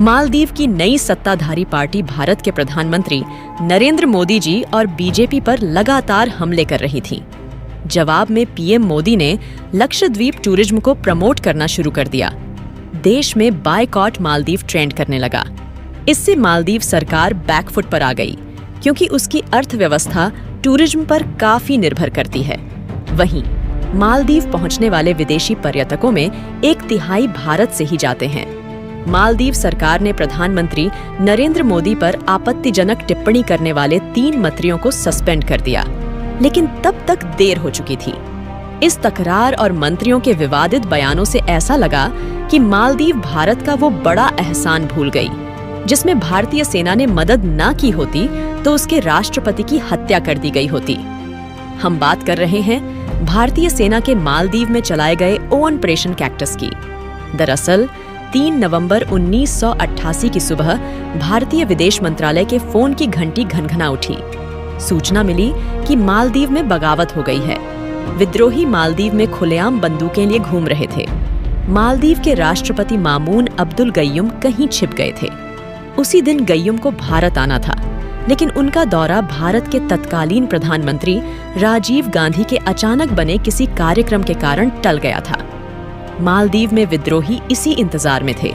मालदीव की नई सत्ताधारी पार्टी भारत के प्रधानमंत्री नरेंद्र मोदी जी और बीजेपी पर लगातार हमले कर रही थी। जवाब में पीएम मोदी ने लक्षद्वीप टूरिज्म को प्रमोट करना शुरू कर दिया। देश में बायकॉट मालदीव ट्रेंड करने लगा। इससे मालदीव सरकार बैकफुट पर आ गई, क्योंकि उसकी अर्थव्यवस्था टूरिज्म पर काफी निर्भर करती है। वहीं मालदीव पहुंचने वाले विदेशी पर्यटकों में 1/3 भारत से ही जाते हैं। मालदीव सरकार ने प्रधानमंत्री नरेंद्र मोदी पर आपत्तिजनक टिप्पणी करने वाले 3 मंत्रियों को सस्पेंड कर दिया, लेकिन तब तक देर हो चुकी थी। इस तकरार और मंत्रियों के विवादित बयानों से ऐसा लगा कि मालदीव भारत का वो बड़ा एहसान भूल गई, जिसमें भारतीय सेना ने मदद ना की होती तो उसके राष्ट्रपति की हत्या कर दी गई होती। हम बात कर रहे हैं भारतीय सेना के मालदीव में चलाए गए ऑपरेशन कैक्टस की। दरअसल 3 नवंबर 1988 की सुबह भारतीय विदेश मंत्रालय के फोन की घंटी घनघना उठी। सूचना मिली कि मालदीव में बगावत हो गई है। विद्रोही मालदीव में खुलेआम बंदूकें लिए घूम रहे थे। मालदीव के राष्ट्रपति मामून अब्दुल गय्युम कहीं छिप गए थे। उसी दिन गय्युम को भारत आना था, लेकिन उनका दौरा भारत के तत्कालीन प्रधानमंत्री राजीव गांधी के अचानक बने किसी कार्यक्रम के कारण टल गया था। मालदीव में विद्रोही इसी इंतजार में थे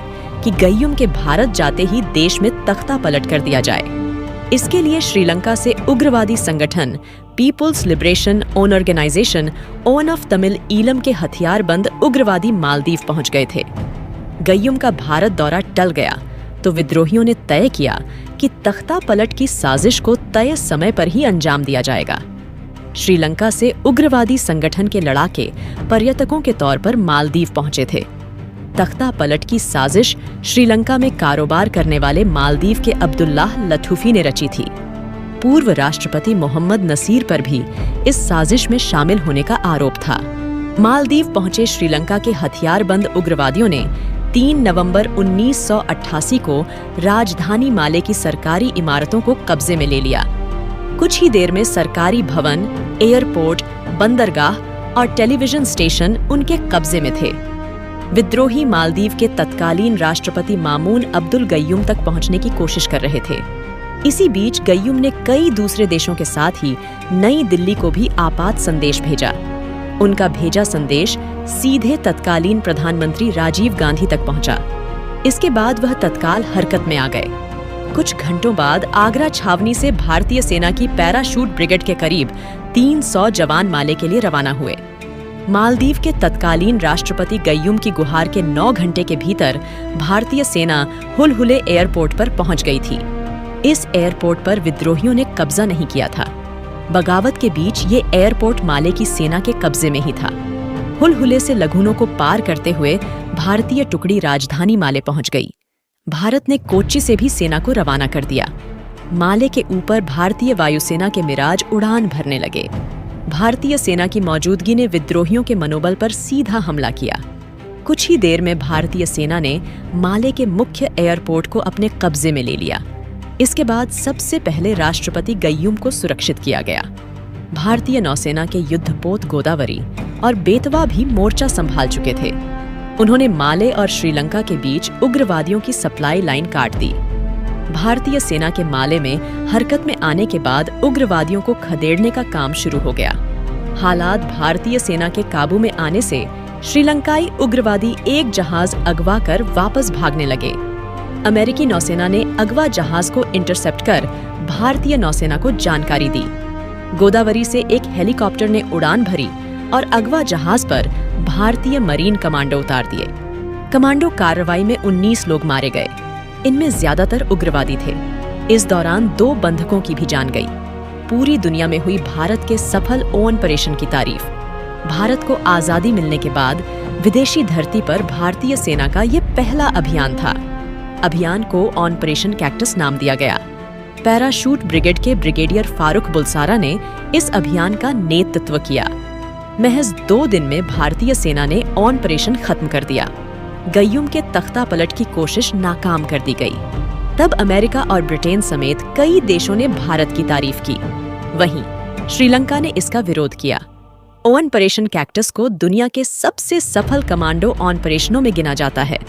कि गय्युम के भारत जाते ही देश में तख्ता पलट कर दिया जाए। इसके लिए श्रीलंका से उग्रवादी संगठन people's liberation organisation on of Tamil Eelam के हथियारबंद उग्रवादी मालदीव पहुंच गए थे। गय्युम का भारत दौरा टल गया तो विद्रोहियों ने तय किया कि तख्ता पलट की साजिश को तय समय पर ही अंजाम दिया जाएगा। श्रीलंका से उग्रवादी संगठन के लड़ाके पर्यटकों के तौर पर मालदीव पहुंचे थे। तख्ता पलट की साजिश श्रीलंका में कारोबार करने वाले मालदीव के अब्दुल्लाह लथूफी ने रची थी। पूर्व राष्ट्रपति मोहम्मद नसीर पर भी इस साजिश में शामिल होने का आरोप था। मालदीव पहुंचे श्रीलंका के हथियारबंद उग्रवादियों ने 3 नवंबर 1988 को राजधानी माले की सरकारी इमारतों को कब्जे में ले लिया। कुछ ही देर में सरकारी भवन, एयरपोर्ट, बंदरगाह और टेलीविजन स्टेशन उनके कब्जे में थे। विद्रोही मालदीव के तत्कालीन राष्ट्रपति मामून अब्दुल गय्युम तक पहुंचने की कोशिश कर रहे थे। इसी बीच गय्युम ने कई दूसरे देशों के साथ ही नई दिल्ली को भी आपात संदेश भेजा। उनका भेजा संदेश सीधे तत्कालीन प्रधानमंत्री राजीव गांधी तक पहुंचा। इसके बाद वह तत्काल हरकत में आ गए। कुछ घंटों बाद आगरा छावनी से भारतीय सेना की पैराशूट ब्रिगेड के करीब 300 जवान माले के लिए रवाना हुए। मालदीव के तत्कालीन राष्ट्रपति गय्युम की गुहार के 9 घंटे के भीतर भारतीय सेना हुलहुले एयरपोर्ट पर पहुंच गई थी। इस एयरपोर्ट पर विद्रोहियों ने कब्जा नहीं किया था। बगावत के बीच ये एयरपोर्ट माले की सेना के कब्जे में ही था। हुलहुले से लगुनों को पार करते हुए भारतीय टुकड़ी राजधानी माले पहुंच गई। भारत ने कोच्चि से भी सेना को रवाना कर दिया। माले के ऊपर भारतीय वायुसेना के मिराज उड़ान भरने लगे। भारतीय सेना की मौजूदगी ने विद्रोहियों के मनोबल पर सीधा हमला किया। कुछ ही देर में भारतीय सेना ने माले के मुख्य एयरपोर्ट को अपने कब्जे में ले लिया। इसके बाद सबसे पहले राष्ट्रपति गय्युम को सुरक्षित किया गया। भारतीय नौसेना के युद्धपोत गोदावरी और बेतवा भी मोर्चा संभाल चुके थे। उन्होंने माले और श्रीलंका के बीच उग्रवादियों की सप्लाई लाइन काट दी। भारतीय सेना के माले में हरकत में आने के बाद उग्रवादियों को खदेड़ने का काम शुरू हो गया। हालात भारतीय सेना के काबू में आने से श्रीलंकाई उग्रवादी एक जहाज अगवा कर वापस भागने लगे। अमेरिकी नौसेना ने अगवा जहाज को इंटरसेप्ट कर भारतीय नौसेना को जानकारी दी। गोदावरी से एक हेलीकॉप्टर ने उड़ान भरी और अगवा जहाज पर भारतीय मरीन कमांडो उतार दिए। कमांडो कार्रवाई में 19 लोग मारे गए। इनमें ज्यादातर उग्रवादी थे। इस दौरान 2 बंधकों की भी जान गई। पूरी दुनिया में हुई भारत के सफल ऑपरेशन की तारीफ। भारत को आजादी मिलने के बाद विदेशी धरती पर भारतीय सेना का ये पहला अभियान था। अभियान को ऑपरेशन कैक्टस नाम दिया गया। पैराशूट ब्रिगेड के ब्रिगेडियर फारूक बुलसारा ने इस अभियान का नेतृत्व किया। महज 2 दिन में भारतीय सेना ने ऑपरेशन खत्म कर दिया। गय्युम के तख्ता पलट की कोशिश नाकाम कर दी गई। तब अमेरिका और ब्रिटेन समेत कई देशों ने भारत की तारीफ की। वहीं श्रीलंका ने इसका विरोध किया। ऑपरेशन कैक्टस को दुनिया के सबसे सफल कमांडो ऑपरेशनों में गिना जाता है।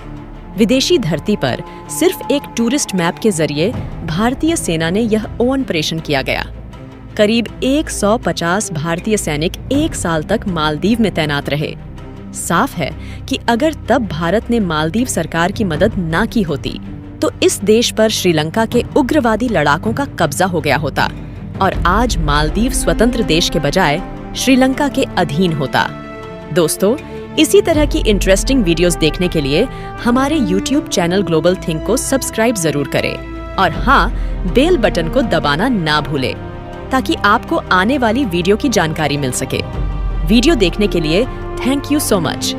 विदेशी धरती पर सिर्फ एक टूरिस्ट मैप के जरिए भारतीय सेना ने यह ऑपरेशन किया गया। करीब 150 भारतीय सैनिक 1 साल तक मालदीव में तैनात रहे। साफ है कि अगर तब भारत ने मालदीव सरकार की मदद ना की होती तो इस देश पर श्रीलंका के उग्रवादी लड़ाकों का कब्जा हो गया होता और आज मालदीव स्वतंत्र देश के बजाय श्रीलंका के अधीन होता। दोस्तों, इसी तरह की इंटरेस्टिंग वीडियोस देखने के लिए हमारे YouTube चैनल ग्लोबल थिंक को सब्सक्राइब जरूर करें और हाँ, बेल बटन को दबाना ना भूलें ताकि आपको आने वाली वीडियो की जानकारी मिल सके। वीडियो देखने के लिए थैंक यू सो मच।